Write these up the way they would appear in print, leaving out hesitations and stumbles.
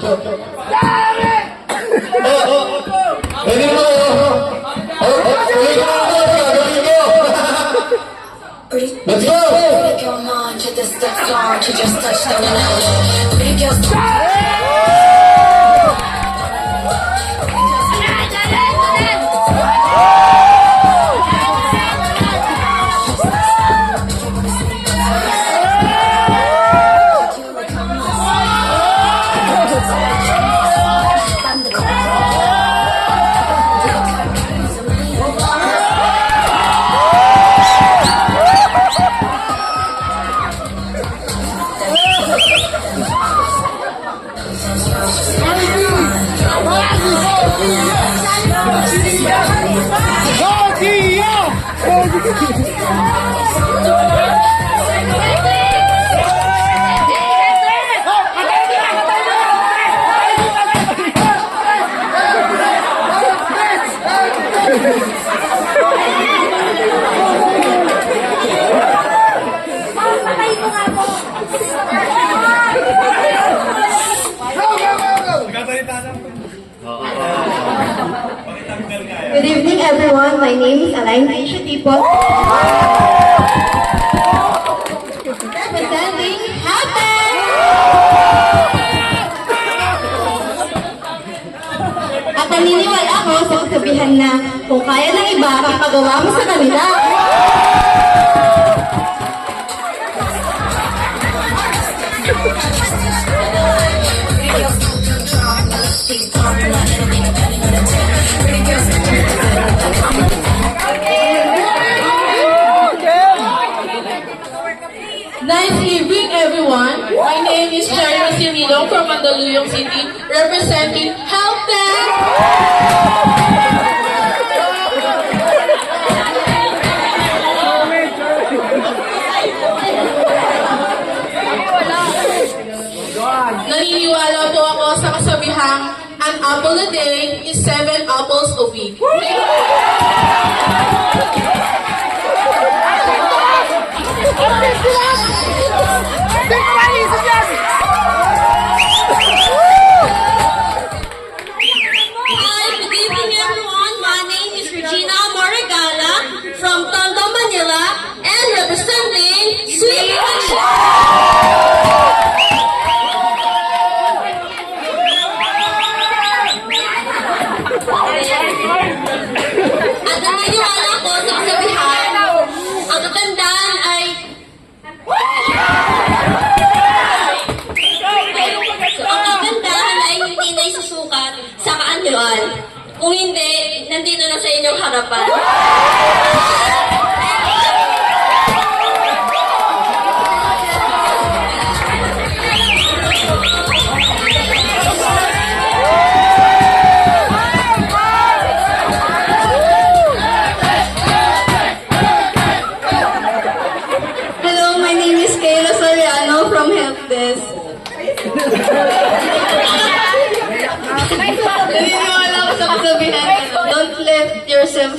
Pwede mo. Let's go! Pretty girl launch at the steps launch, you just touched on an pretty girl. Good evening, everyone. My name is Alain Aisha Tipot. Representing Happy! At naniniwala ako sa kasabihan na kung kaya ng iba, ipagawa mo sa kanila. Nice evening, everyone. My name is Sharon Cirilo from Mandaluyong City, representing Help Desk. Naniniwala po ako sa kasabihang, an apple a day is 7 apples a week. Hi, good evening everyone. My name is Regina Marigala from Tondo, Manila, and representing Sweet At naniniwala ko sa kasabihan, ang katandaan ay ang kagandahan ay hindi na isusukat sa kaanyuan. Kung hindi, nandito na sa inyong harapan. Hello, my name is Kayla Soriano from Help Desk. Naniniwala ako sa kasabihan, don't let yourself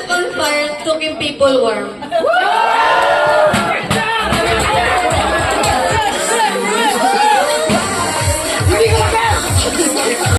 on fire to keep people warm.